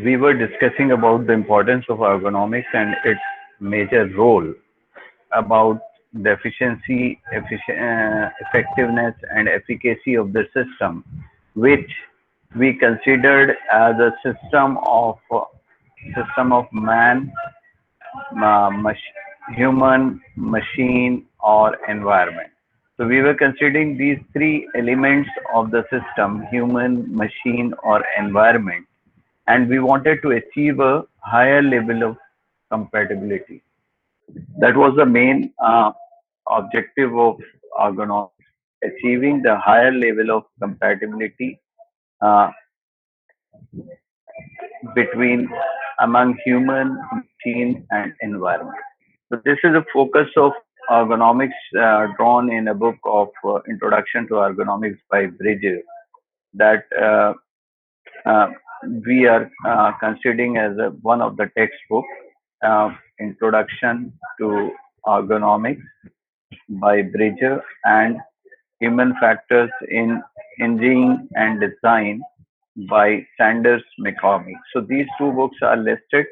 we were discussing about the importance of ergonomics and its major role about the efficiency, effectiveness, and efficacy of the system, which we considered as a system of man, human, machine, or environment. So we were considering these three elements of the system: human, machine, or environment, and we wanted to achieve a higher level of compatibility. That was the main objective of ergonomics, achieving the higher level of compatibility uh, between among human, machine, and environment. So this is a focus of ergonomics drawn in a book of Introduction to Ergonomics by Bridges that uh, we are considering as one of the textbook, Introduction to Ergonomics by Bridger and Human Factors in Engineering and Design by Sanders McCormick. So these two books are listed,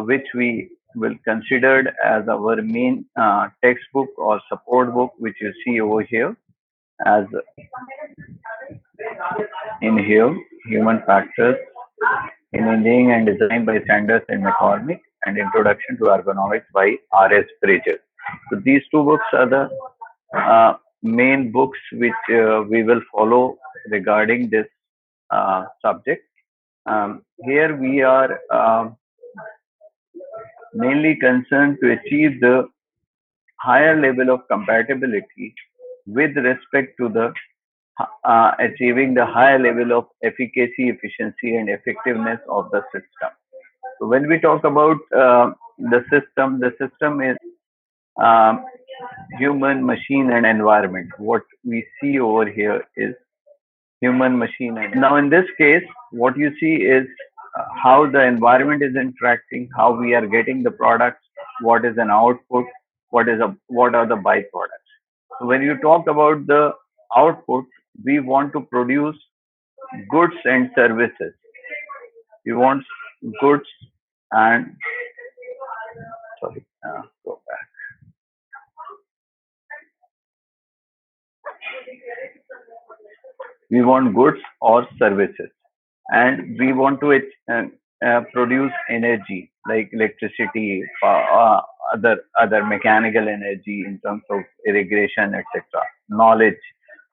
which we will consider as our main textbook or support book, which you see over here as in here, Human Factors in Engineering and Design by Sanders and McCormick, and Introduction to Ergonomics by R.S. Bridges. So these two books are the main books which we will follow regarding this subject. Here we are mainly concerned to achieve the higher level of compatibility with respect to the achieving the higher level of efficacy, efficiency, and effectiveness of the system. So when we talk about the system is um, human, machine, and environment. What we see over here is human, machine, and now in this case, what you see is how the environment is interacting, how we are getting the products, what is an output, what are the byproducts. So when you talk about the output, we want to produce goods and services. We want goods and sorry, go back. We want goods or services, and we want to produce energy like electricity, other mechanical energy in terms of irrigation, etc. Knowledge.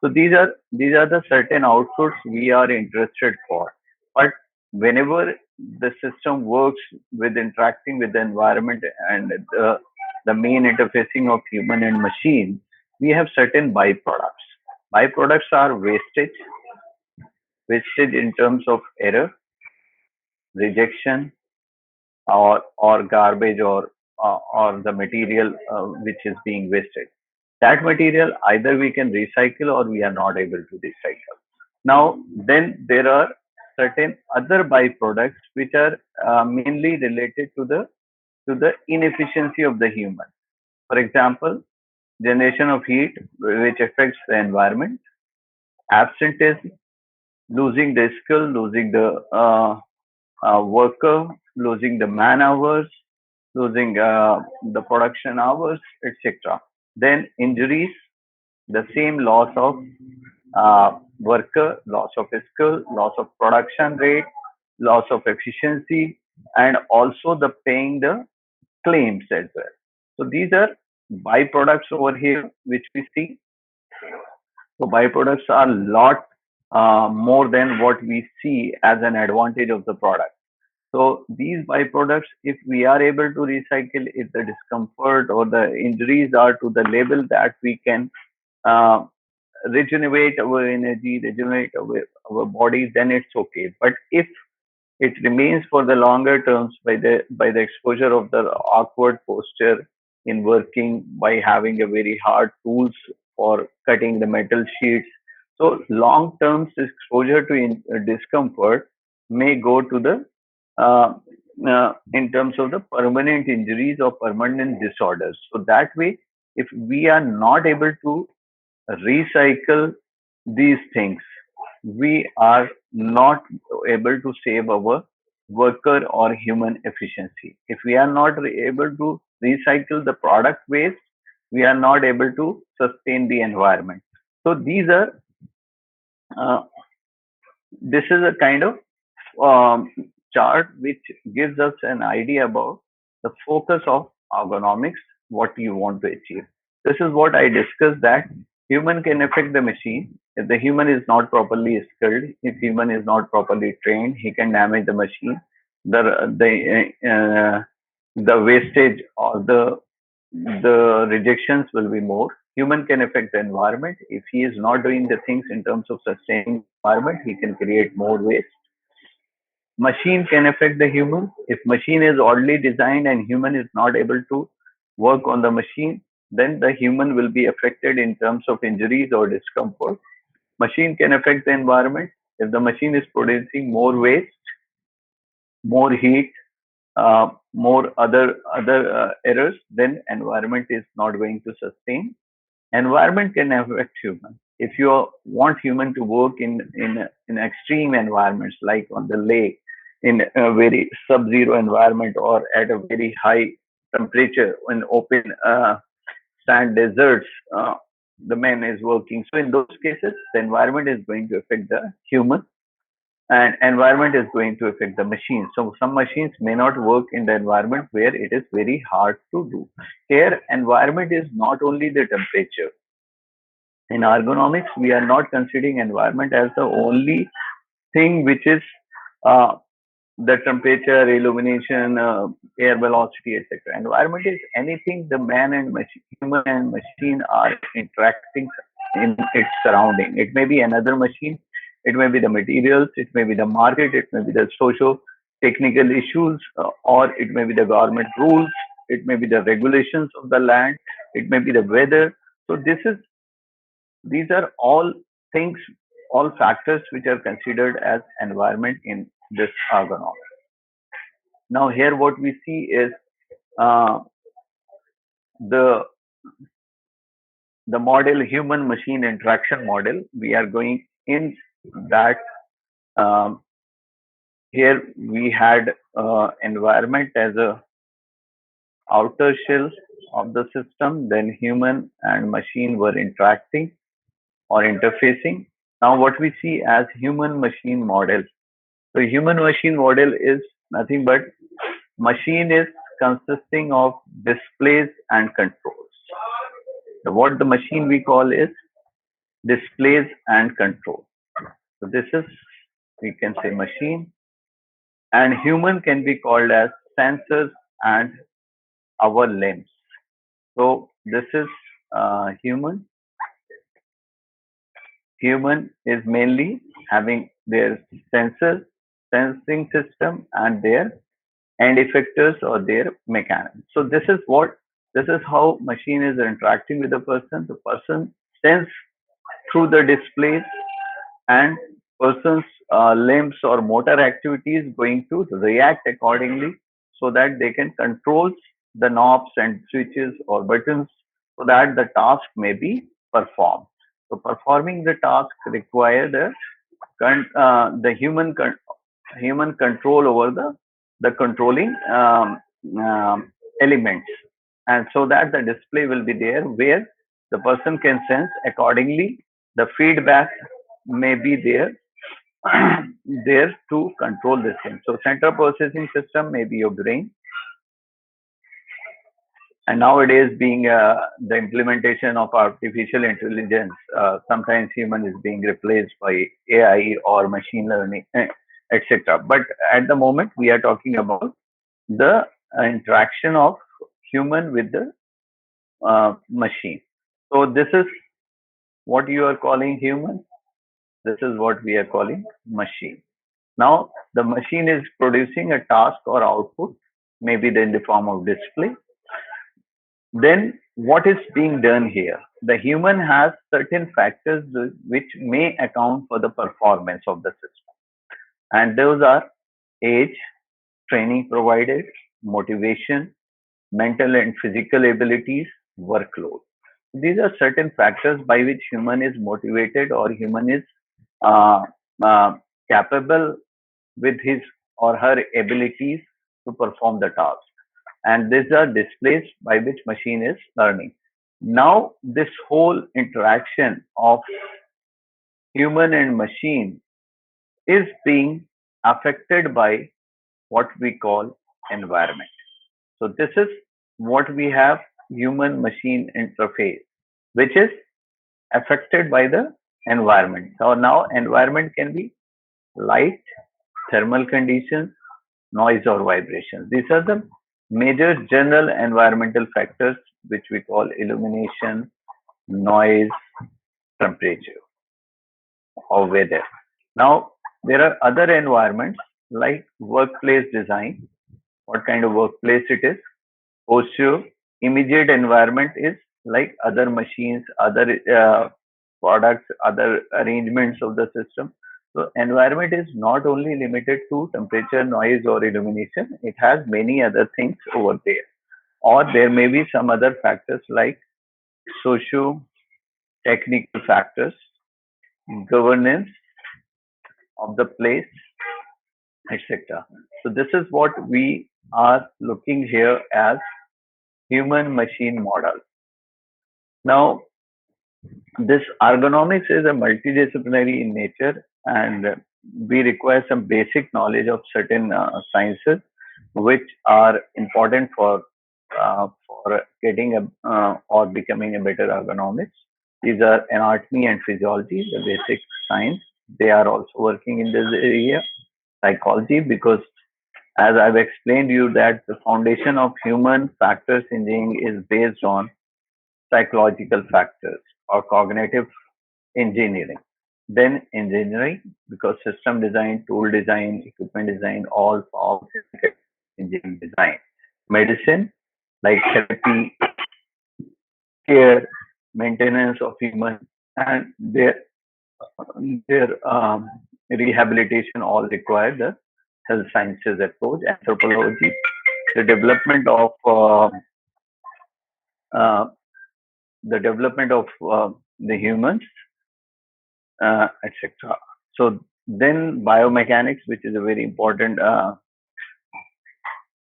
So these are the certain outputs we are interested for. But whenever the system works with interacting with the environment and the main interfacing of human and machine, we have certain byproducts. Byproducts are wastage in terms of error, rejection, or garbage, or the material which is being wasted. That material either we can recycle or we are not able to recycle. Now, then there are certain other byproducts which are mainly related to the inefficiency of the human. For example, generation of heat, which affects the environment, absenteeism, losing the skill, losing the worker, losing the man hours, losing the production hours, etc. Then injuries, the same loss of worker, loss of skill, loss of production rate, loss of efficiency, and also the paying the claims as well. So these are byproducts over here which we see. So byproducts are a lot more than what we see as an advantage of the product. So these byproducts, if we are able to recycle, if the discomfort or the injuries are to the level that we can uh, regenerate our energy, regenerate our body, then it's okay. But if it remains for the longer terms by the exposure of the awkward posture in working, by having a very hard tools for cutting the metal sheets. So long term exposure to discomfort may go to the in terms of the permanent injuries or permanent disorders. So that way, if we are not able to recycle these things, we are not able to save our worker or human efficiency. If we are not able to recycle the product waste, we are not able to sustain the environment. So these are uh, this is a kind of um, chart which gives us an idea about the focus of ergonomics, what you want to achieve. This is what I discussed, that human can affect the machine. If the human is not properly skilled, if human is not properly trained, he can damage the machine. The wastage or the rejections will be more. Human can affect the environment. If he is not doing the things in terms of sustaining the environment, he can create more waste. Machine can affect the human. If machine is oddly designed and human is not able to work on the machine, then the human will be affected in terms of injuries or discomfort. Machine can affect the environment. If the machine is producing more waste, more heat, more other errors, then environment is not going to sustain. Environment can affect human. If you want human to work in extreme environments like on the lake, in a very sub-zero environment, or at a very high temperature in open sand deserts, the man is working. So in those cases, the environment is going to affect the human, and environment is going to affect the machine. So some machines may not work in the environment where it is very hard to do. Here, environment is not only the temperature. In ergonomics, we are not considering environment as the only thing which is uh, the temperature, illumination, air velocity, etc. Environment is anything the man and machine, human and machine are interacting in its surrounding. It may be another machine, it may be the materials, it may be the market, it may be the socio technical issues, or it may be the government rules, it may be the regulations of the land, it may be the weather. So these are all things, all factors which are considered as environment in this ergonomics. Now here what we see is uh, the the model, human machine interaction model. We are going in that. um, Here we had environment as a outer shell of the system, then human and machine were interacting or interfacing. Now what we see as human machine model. So human machine model is nothing but machine is consisting of displays and controls. So what the machine we call is displays and control. So this is, we can say, machine, and human can be called as sensors and our limbs. So this is human. Human is mainly having their sensors, sensing system, and their end effectors or their mechanism. So this is how machine is interacting with the person. The person sense through the displays, and person's limbs or motor activity is going to react accordingly, so that they can control the knobs and switches or buttons, so that the task may be performed. So performing the task require the human control over the controlling elements, and so that the display will be there where the person can sense accordingly. The feedback may be there there to control this thing. So central processing system may be your brain, and nowadays being the implementation of artificial intelligence, sometimes human is being replaced by AI or machine learning, etc. But at the moment we are talking about the interaction of human with the machine. So this is what you are calling human. This is what we are calling machine. Now the machine is producing a task or output, maybe in the form of display. Then what is being done here? The human has certain factors which may account for the performance of the system. And those are age, training provided, motivation, mental and physical abilities, workload. These are certain factors by which human is motivated or human is uh, uh, capable with his or her abilities to perform the task. And these are displays by which machine is learning. Now, this whole interaction of human and machine is being affected by what we call environment. So this is what we have, human machine interface, which is affected by the environment. So now environment can be light, thermal conditions, noise or vibrations. These are the major general environmental factors which we call illumination, noise, temperature or weather. Now there are other environments like workplace design, what kind of workplace it is, posture, immediate environment is like other machines, other products, other arrangements of the system. So environment is not only limited to temperature, noise, or illumination. It has many other things over there. Or there may be some other factors like socio-technical factors, governance of the place, etc. So this is what we are looking here as human machine model. Now, this ergonomics is a multidisciplinary in nature, and we require some basic knowledge of certain sciences which are important for getting a or becoming a better ergonomics. These are anatomy and physiology, the basic science. They are also working in this area. Psychology, because as I've explained you that the foundation of human factors engineering is based on psychological factors or cognitive engineering. Then engineering, because system design, tool design, equipment design, all falls in engineering design. Medicine, like therapy, care, maintenance of human, and their rehabilitation all require the health sciences approach. Anthropology, the development of uh, the humans, etc. So then biomechanics, which is a very important uh,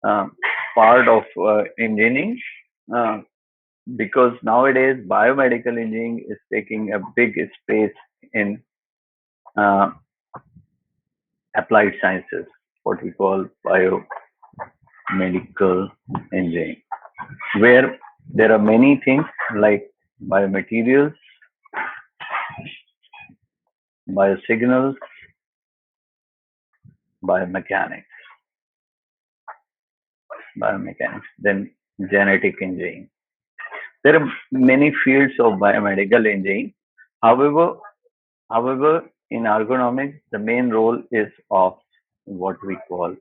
part of engineering, uh, because nowadays biomedical engineering is taking a big space in uh, applied sciences, what we call biomedical engineering, where there are many things like biomaterials, biosignals, biomechanics, then genetic engineering. There are many fields of biomedical engineering. However, however, in ergonomics, the main role is of what we call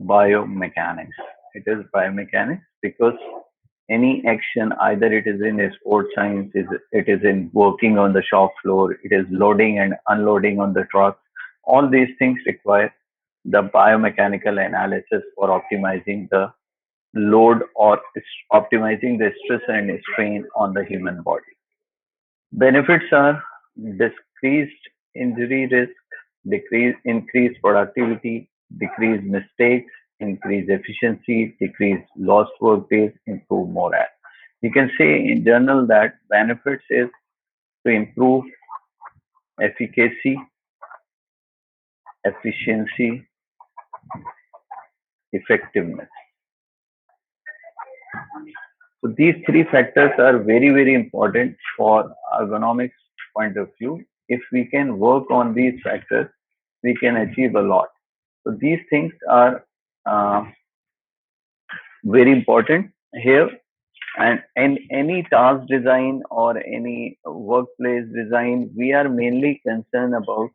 biomechanics. It is biomechanics because any action, either it is in a sports science, it is in working on the shop floor, it is loading and unloading on the truck. All these things require the biomechanical analysis for optimizing the load or optimizing the stress and strain on the human body. Benefits are decreased injury risk, increased productivity, decreased mistakes, increased efficiency, decreased lost work days, improve morale. You can say in general that benefits is to improve efficacy, efficiency, effectiveness. So these three factors are very, very important for ergonomics point of view. If we can work on these factors, we can achieve a lot. So these things are uh, very important here. And in any task design or any workplace design, we are mainly concerned about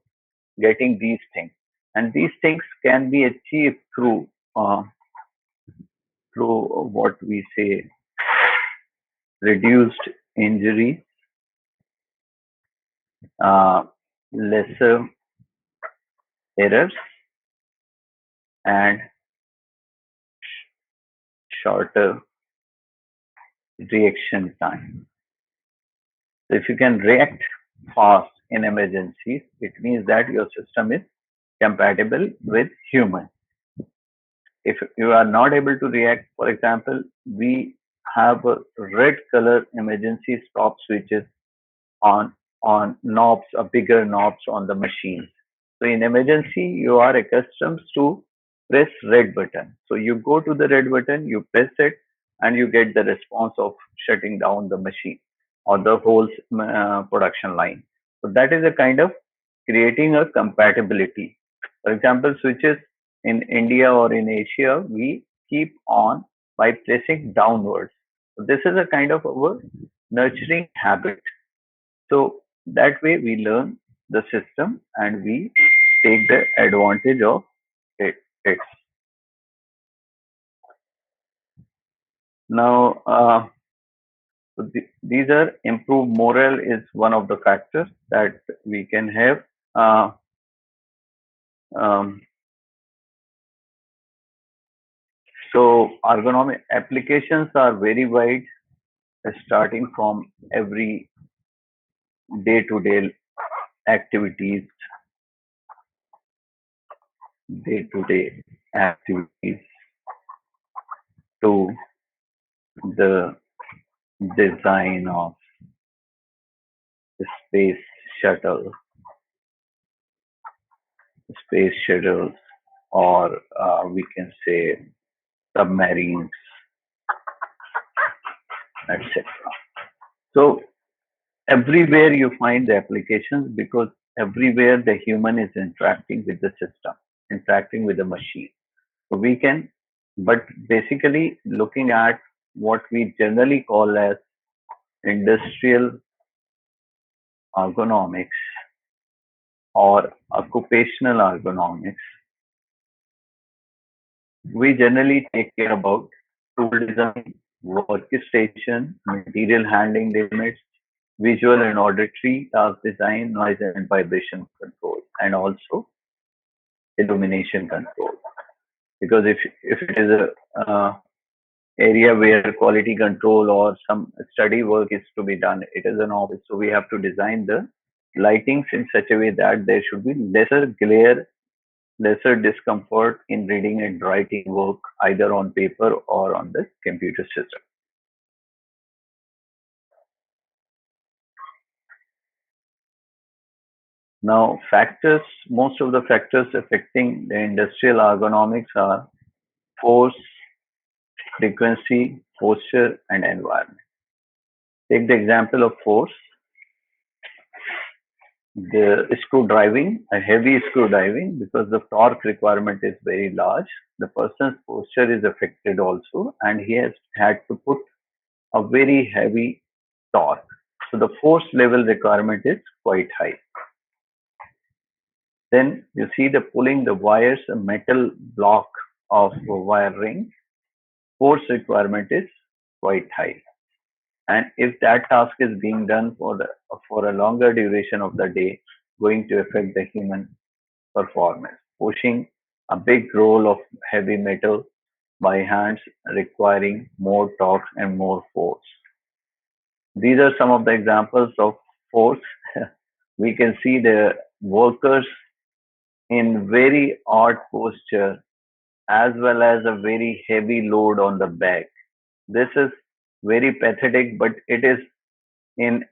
getting these things. And these things can be achieved through what we say reduced injury, uh, lesser errors, and shorter reaction time. So if you can react fast in emergencies, it means that your system is compatible with human. If you are not able to react, for example, we have a red color emergency stop switches on knobs or bigger knobs on the machines. So in emergency, you are accustomed to press red button. So you go to the red button, you press it, and you get the response of shutting down the machine or the whole production line. So that is a kind of creating a compatibility. For example, switches in India or in Asia, we keep on by pressing downwards. So this is a kind of our nurturing habit. So that way we learn the system and we take the advantage of it. Now, these are improved morale is one of the factors that we can have. Uh, um, so ergonomic applications are very wide, starting from every day-to-day activities, day-to-day activities to the design of space shuttle, space shuttles, or we can say submarines, etc. So everywhere you find the applications because everywhere the human is interacting with the system, interacting with the machine. So we can, but basically looking at what we generally call as industrial ergonomics or occupational ergonomics, we generally take care about tool design, workstation, material handling limits, visual and auditory task design, noise and vibration control, and also illumination control. Because if it is a area where quality control or some study work is to be done, it is an office, so we have to design the lightings in such a way that there should be lesser glare, lesser discomfort in reading and writing work either on paper or on the computer system. Now, factors, most of the factors affecting the industrial ergonomics are force, frequency, posture, and environment. Take the example of force, the screw driving, a heavy screw driving, because the torque requirement is very large. The person's posture is affected also, and he has had to put a very heavy torque. So the force level requirement is quite high. Then you see the pulling the wires, a metal block of wiring, force requirement is quite high. And if that task is being done for a longer duration of the day, going to affect the human performance. Pushing a big roll of heavy metal by hands requiring more torque and more force. These are some of the examples of force. We can see the workers in very odd posture as well as a very heavy load on the back. This is very pathetic, but it is in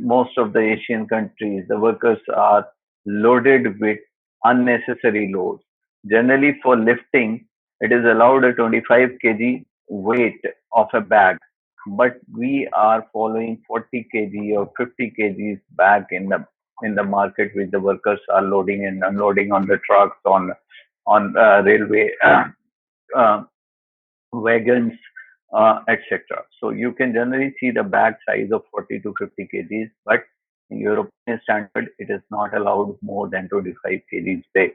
most of the Asian countries. The workers are loaded with unnecessary loads. Generally, for lifting, it is allowed a 25 kg weight of a bag, but we are following 40 kg or 50 kgs bag in the market, which the workers are loading and unloading on the trucks, on railway uh, wagons, etc. So you can generally see the bag size of 40 to 50 kgs, but in European standard, it is not allowed more than 25 kgs big.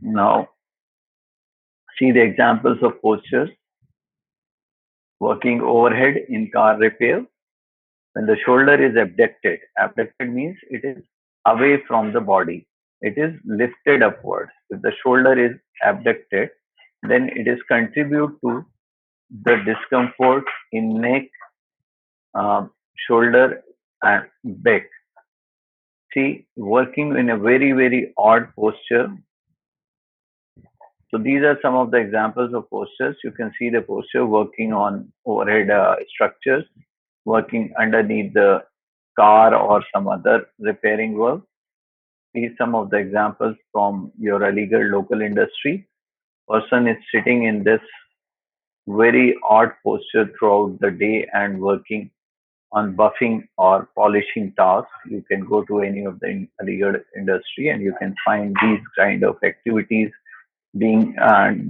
Now, see the examples of postures. Working overhead in car repair. When the shoulder is abducted, abducted means it is away from the body. It is lifted upwards. If the shoulder is abducted, then it is contribute to the discomfort in neck, shoulder, and back. See, working in a very, very odd posture So these are some of the examples of postures. You can see the posture working on overhead structures, working underneath the car or some other repairing work. These some of the examples from your illegal local industry. Person is sitting in this very odd posture throughout the day and working on buffing or polishing tasks. You can go to any of the illegal industry and you can find these kind of activities being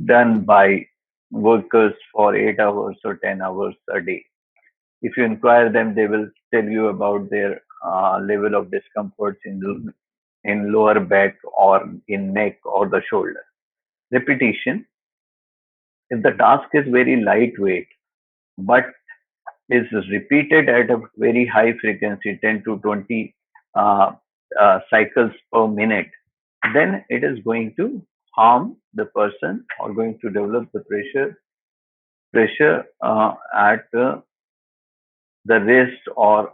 done by workers for 8 hours or 10 hours a day. If you inquire them, they will tell you about their level of discomforts in lower back or in neck or the shoulder. Repetition. If the task is very lightweight, but is repeated at a very high frequency, 10 to 20 uh, cycles per minute, then it is going to harm the person or going to develop the pressure at the wrist or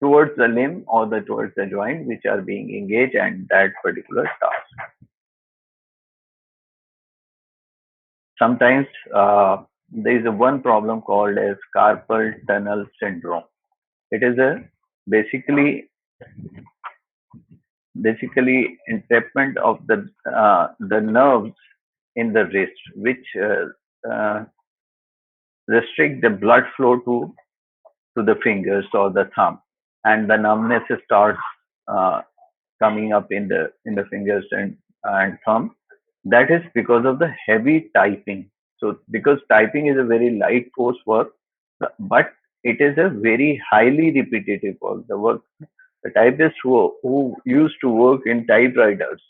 towards the limb or the towards the joint which are being engaged and that particular task. Sometimes there is a one problem called as carpal tunnel syndrome. It is a basically entrapment of the nerves in the wrist, which restrict the blood flow to the fingers or the thumb, and the numbness starts uh, coming up in the fingers and thumb. That is because of the heavy typing. So because typing is a very light force work, but it is a very highly repetitive work. The typists who used to work in typewriters,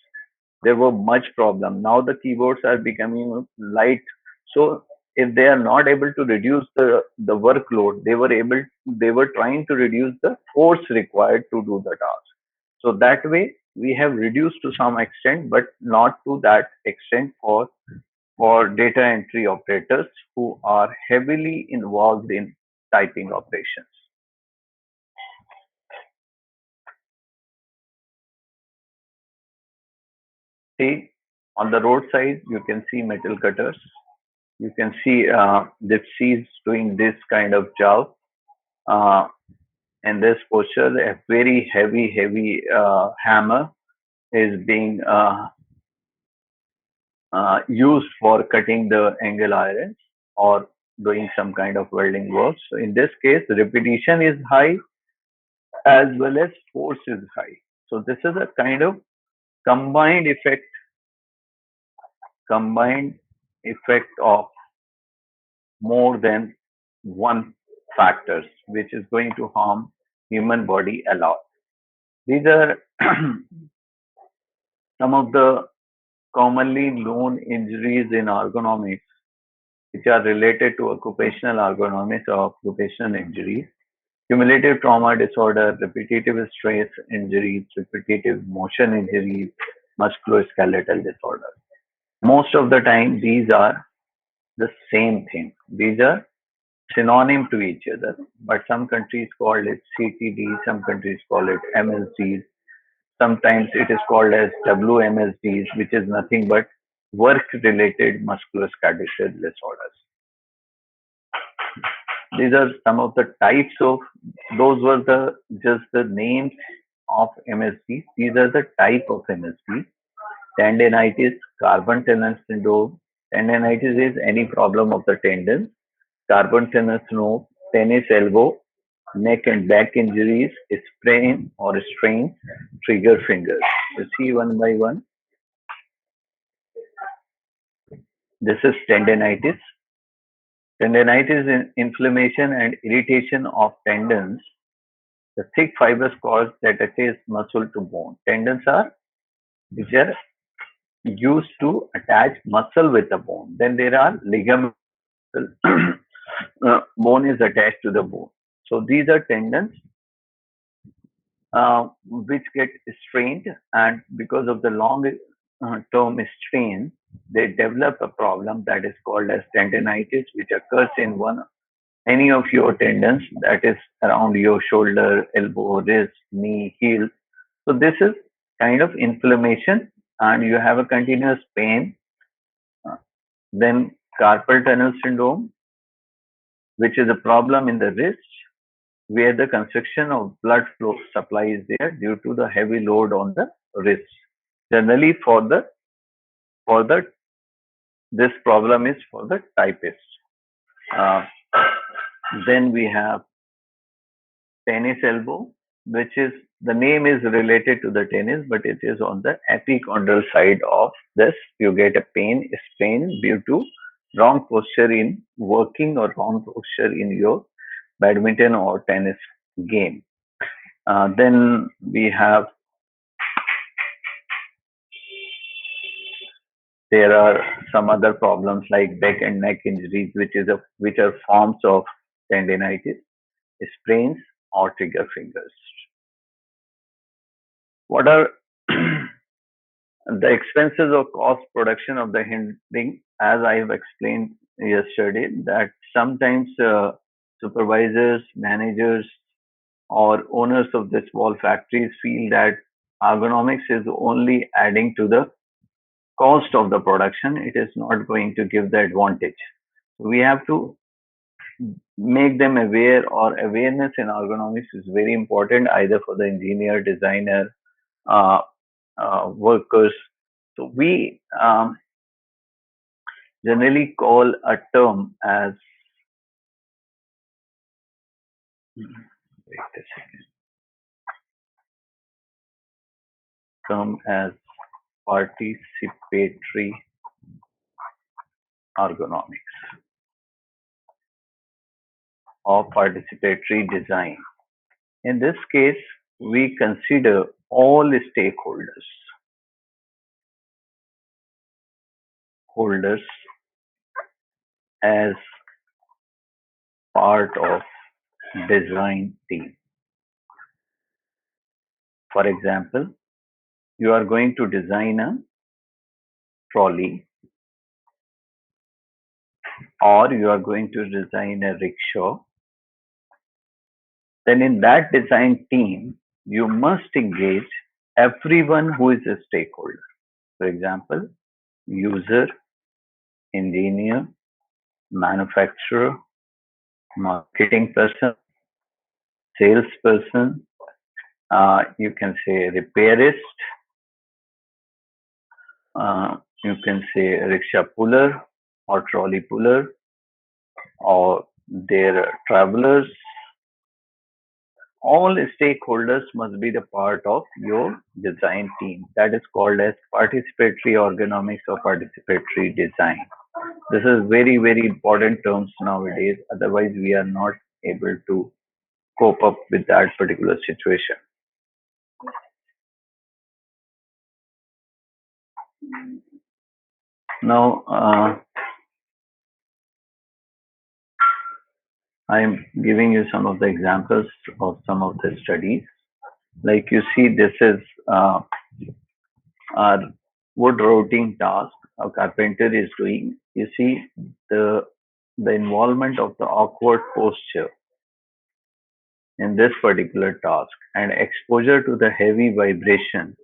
there were much problem. Now the keyboards are becoming light. So if they are not able to reduce the workload, they were trying to reduce the force required to do the task. So that way we have reduced to some extent, but not to that extent for data entry operators who are heavily involved in typing operations. See, on the roadside, you can see metal cutters. You can see gypsies doing this kind of job. Uh, in this posture, a very heavy hammer is being used for cutting the angle irons or doing some kind of welding work. So in this case, repetition is high as well as force is high. So this is a kind of combined effect, combined effect of more than one factors, which is going to harm human body a lot. These are some of the commonly known injuries in ergonomics, which are related to occupational ergonomics or occupational injuries. Cumulative trauma disorder, repetitive stress injuries, repetitive motion injuries, musculoskeletal disorder. Most of the time, these are the same thing. These are synonym to each other, but some countries call it CTD, some countries call it MSDs, sometimes it is called as WMSDs, which is nothing but work-related musculoskeletal disorders. These are some of the types of, those were the just the names of MSDs. These are the type of MSDs. Tendinitis, carpal tunnel syndrome. Tendinitis is any problem of the tendon. Carpal tunnel syndrome, tennis elbow, neck and back injuries, sprain or strain, trigger fingers. You see one by one. This is tendinitis. Tendinitis is inflammation and irritation of tendons. The thick fibrous cords that attach muscle to bone. Tendons are which are used to attach muscle with the bone. Then there are ligaments. Bone is attached to the bone. So these are tendons which get strained, and because of the long term strain, they develop a problem that is called as tendinitis, which occurs in any of your tendons, that is around your shoulder, elbow, wrist, knee, heel. So this is kind of inflammation, and you have a continuous pain Then carpal tunnel syndrome, which is a problem in the wrist where the constriction of blood flow supply is there due to the heavy load on the wrist. Generally, for the this problem is for the typist. Uh, then we have tennis elbow, which is the name is related to the tennis, but it is on the epicondral side of this. You get a sprain due to wrong posture in working or wrong posture in your badminton or tennis game. Then we have there are some other problems like back and neck injuries, which are forms of tendinitis, sprains, or trigger fingers. What are the expenses or cost production of the hindering? As I have explained yesterday, that sometimes supervisors, managers, or owners of the small factories feel that ergonomics is only adding to the cost of the production. It is not going to give the advantage. We have to make them aware, or awareness in ergonomics is very important either for the engineer, designer, uh, workers. So we generally call a term as, wait a second, term as participatory ergonomics or participatory design. In this case, we consider all holders as part of design team. For example, you are going to design a trolley, or you are going to design a rickshaw. Then in that design team, you must engage everyone who is a stakeholder. For example, user, engineer, manufacturer, marketing person, salesperson, you can say repairist, you can say rickshaw puller or trolley puller, or their travelers. All stakeholders must be the part of your design team. That is called as participatory ergonomics or participatory design. This is very, very important terms nowadays. Otherwise, we are not able to cope up with that particular situation. Now, I'm giving you some of the examples of some of the studies. Like you see, this is our wood routing task a carpenter is doing. You see the the involvement of the awkward posture in this particular task and exposure to the heavy vibration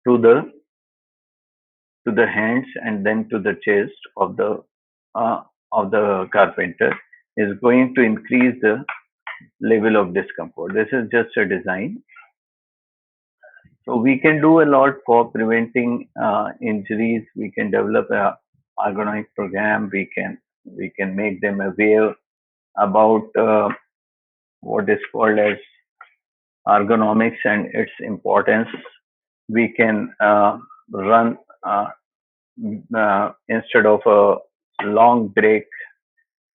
to the hands and then to the chest uh, of the carpenter is going to increase the level of discomfort. This is just a design. So we can do a lot for preventing injuries. We can develop a ergonomic program. We can make them aware about what is called as ergonomics and its importance. We can run instead of a long break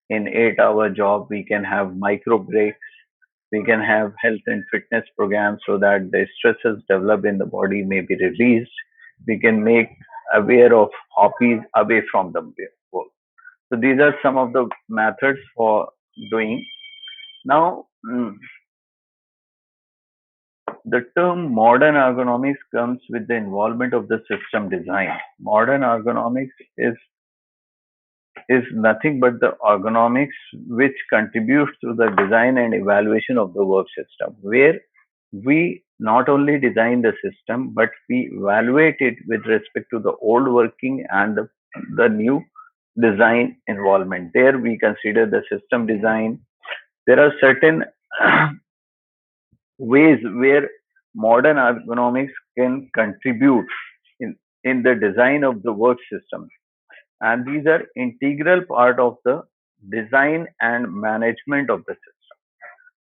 in 8 hour job, we can have micro breaks. We can have health and fitness programs so that the stresses developed in the body may be released. We can make aware of hobbies away from the work. So these are some of the methods for doing. Now, the term modern ergonomics comes with the involvement of the system design. Modern ergonomics is nothing but the ergonomics which contributes to the design and evaluation of the work system, where we not only design the system but we evaluate it with respect to the old working and the the new design involvement. There we consider the system design. There are certain ways where modern ergonomics can contribute in the design of the work system. And these are integral part of the design and management of the system.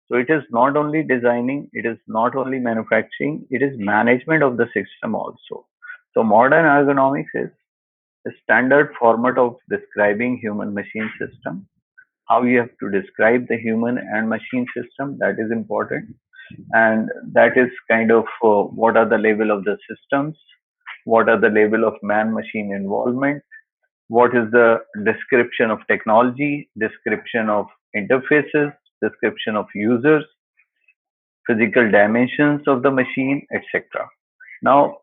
So it is not only designing, it is not only manufacturing, it is management of the system also. So modern ergonomics is a standard format of describing human machine system. How you have to describe the human and machine system, that is important. And that is kind of what are the level of the systems, what are the level of man machine involvement, what is the description of technology, description of interfaces, description of users, physical dimensions of the machine, etc. Now,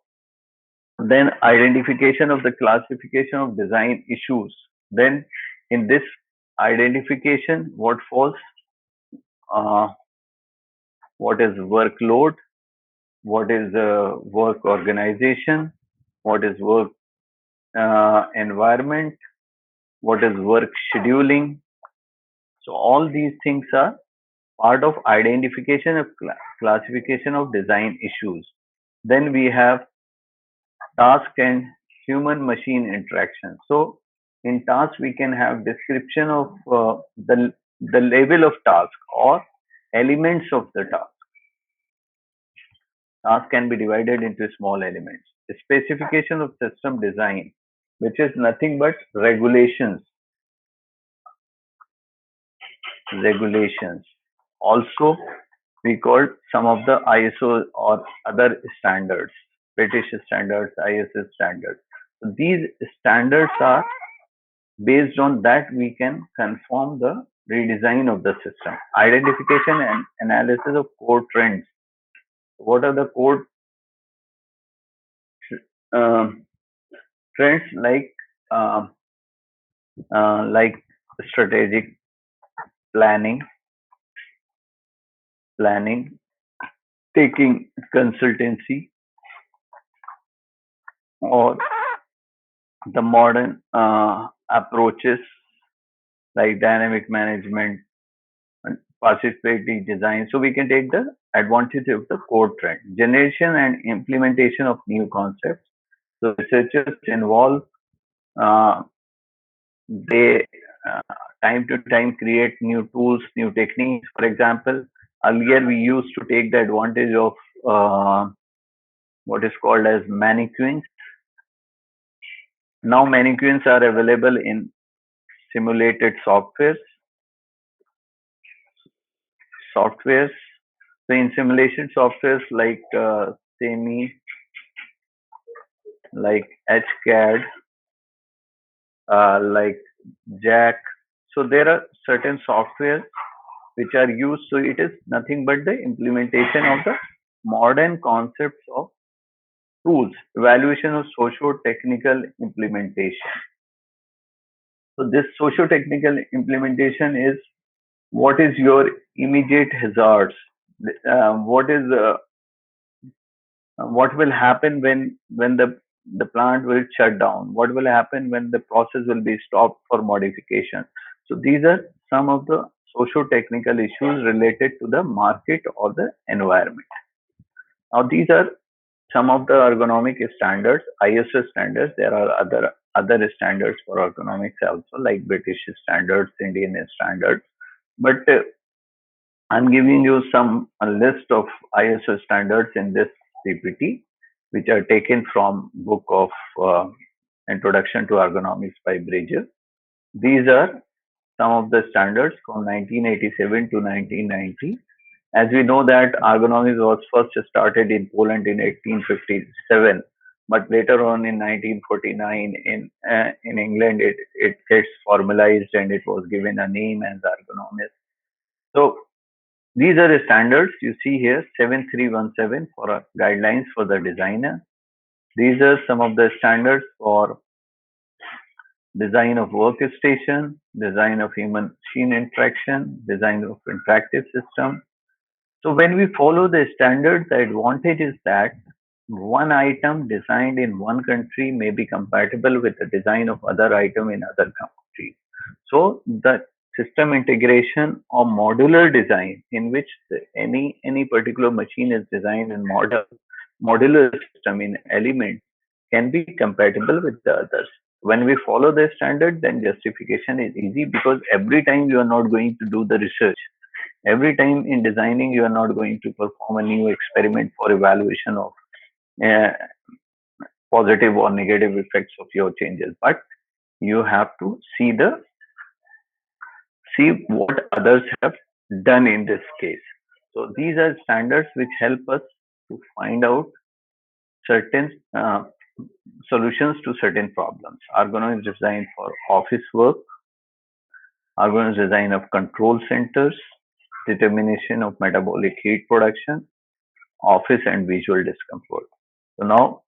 then identification of the classification of design issues. Then in this identification, what falls, uh, what is workload, what is work organization, what is work environment, what is work scheduling. So all these things are part of identification of classification of design issues. Then we have task and human machine interaction. So in task we can have description of the level of task or elements of the task. Task can be divided into small elements. The specification of system design, which is nothing but regulations. Regulations. Also, we call some of the ISO or other standards, British standards, ISO standards. So these standards are based on that we can confirm the redesign of the system. Identification and analysis of core trends. What are the core um, trends uh, like strategic planning, planning, taking consultancy, or the modern approaches like dynamic management and participatory design. So we can take the advantage of the core trend, generation and implementation of new concepts. So researchers involved, uh, they time to time create new tools, new techniques. For example, earlier we used to take the advantage of what is called as mannequins. Now mannequins are available in simulated softwares. So in simulation softwares like SEMI, like HCAD, like Jack. So there are certain softwares which are used. So it is nothing but the implementation of the modern concepts of tools, evaluation of socio-technical implementation. So this socio-technical implementation is what is your immediate hazards, what is what will happen when the plant will shut down, what will happen when the process will be stopped for modification. So these are some of the socio-technical issues related to the market or the environment. Now these are some of the ergonomic standards, ISO standards. There are other standards for ergonomics also, like British standards, Indian standards. But I'm giving you some a list of ISO standards in this PPT, which are taken from book of Introduction to Ergonomics by Bridges. These are some of the standards from 1987 to 1990. As we know that ergonomics was first started in Poland in 1857, but later on in 1949 in England it gets formalized and it was given a name as ergonomics. So these are the standards you see here, 7317 for guidelines for the designer. These are some of the standards for design of workstation, design of human machine interaction, design of interactive system. So when we follow the standard, the advantage is that one item designed in one country may be compatible with the design of other item in other countries. So the system integration or modular design in which any particular machine is designed in modular system in element can be compatible with the others. When we follow the standard, then justification is easy because every time you are not going to do the research. Every time in designing, you are not going to perform a new experiment for evaluation of uh, positive or negative effects of your changes, but you have to see what others have done in this case. So these are standards which help us to find out certain solutions to certain problems. Ergonomic design for office work, ergonomic design of control centers, determination of metabolic heat production, office and visual discomfort. So now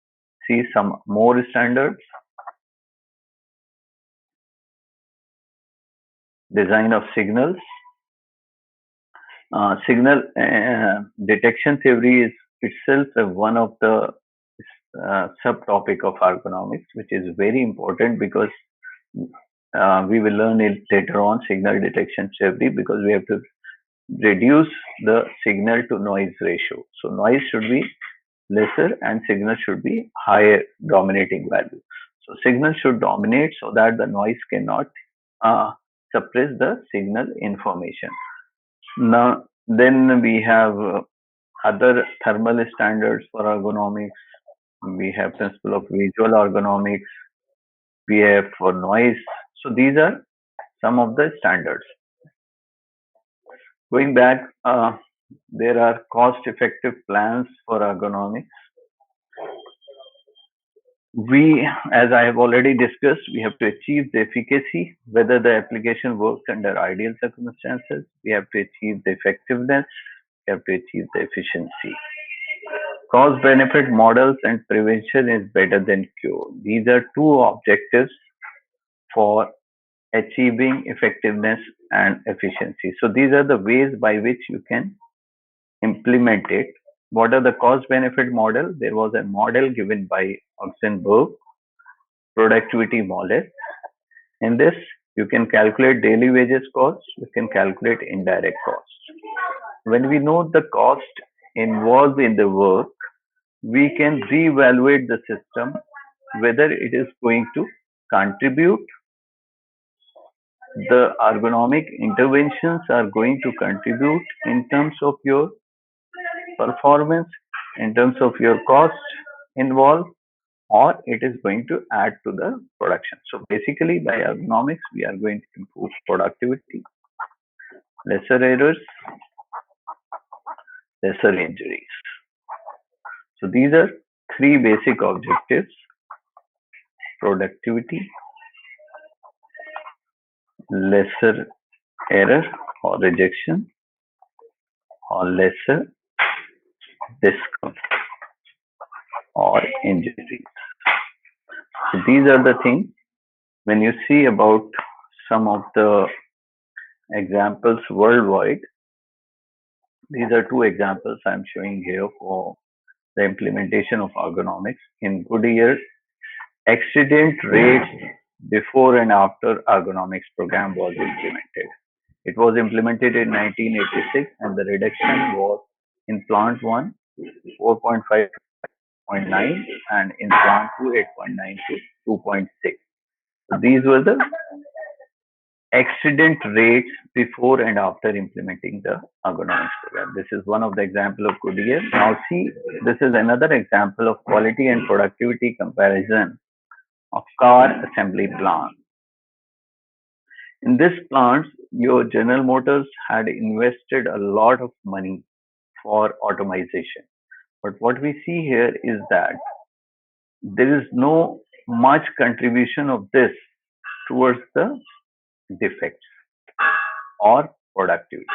see some more standards. Design of signals. Signal detection theory is itself one of the subtopic of ergonomics, which is very important because we will learn it later on, signal detection theory, because we have to reduce the signal to noise ratio. So noise should be lesser and signal should be higher dominating value. So signal should dominate so that the noise cannot uh, suppress the signal information. Now, then we have other thermal standards for ergonomics. We have principle of visual ergonomics. We have for noise. So these are some of the standards. Going back, there are cost-effective plans for ergonomics. We, as I have already discussed, we have to achieve the efficacy, whether the application works under ideal circumstances. We have to achieve the effectiveness. We have to achieve the efficiency. Cost benefit models and prevention is better than cure. These are two objectives for achieving effectiveness and efficiency. So these are the ways by which you can implement it. What are the cost benefit model? There was a model given by Oxenberg, productivity model. In this, you can calculate daily wages cost, you can calculate indirect cost. When we know the cost involved in the work, we can reevaluate the system whether it is going to contribute, the ergonomic interventions are going to contribute in terms of your performance, in terms of your cost involved, or it is going to add to the production. So basically by ergonomics, we are going to improve productivity, lesser errors, lesser injuries. So these are three basic objectives: productivity, lesser error or rejection, or lesser discomfort or injuries. So these are the things. When you see about some of the examples worldwide, these are two examples I'm showing here for the implementation of ergonomics. In Goodyear, accident rates before and after ergonomics program was implemented. It was implemented in 1986 and the reduction was in plant 1, 4.5.9 and in plant 2, 8.9 to 2.6. So these were the accident rates before and after implementing the ergonomics program. This is one of the example of Goodyear. Now see, this is another example of quality and productivity comparison of car assembly plant. In this plant, your General Motors had invested a lot of money for automation. But what we see here is that there is no much contribution of this towards the defects or productivity.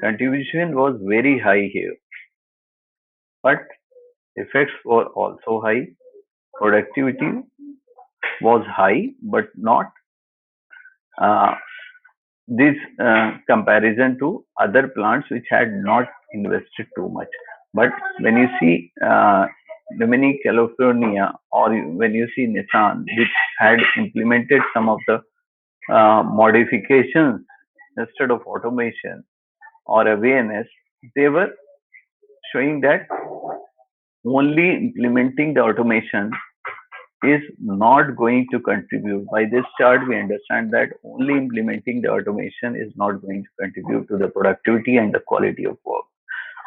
Contribution was very high here, but effects were also high. Productivity was high, but not uh, this comparison to other plants which had not invested too much. But when you see Dominic, California, or when you see Nissan, which had implemented some of the modifications instead of automation or awareness, they were showing that only implementing the automation is not going to contribute. By this chart, we understand that only implementing the automation is not going to contribute to the productivity and the quality of work.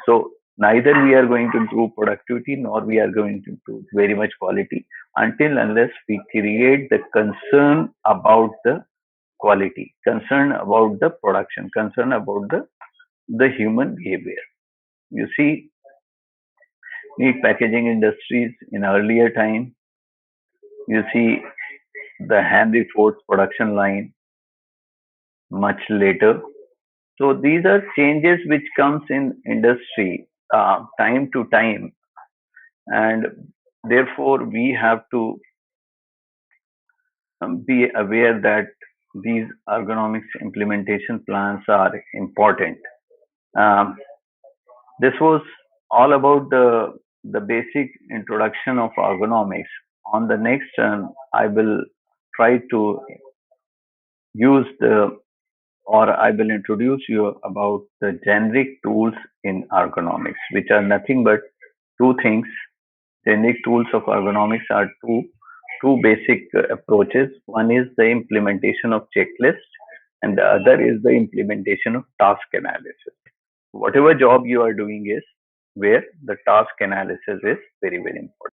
So neither we are going to improve productivity nor we are going to improve very much quality until unless we create the concern about the quality, concern about the production, concern about the human behavior. You see, meat packaging industries in earlier time, you see the Henry Ford's production line much later. So these are changes which comes in industry time to time, and therefore we have to be aware that these ergonomics implementation plans are important. Um, this was all about the basic introduction of ergonomics. On the next turn, I will try to use the or I will introduce you about the generic tools in ergonomics, which are nothing but two things. Generic tools of ergonomics are two basic approaches. One is the implementation of checklist, and the other is the implementation of task analysis. Whatever job you are doing is where the task analysis is very, very important.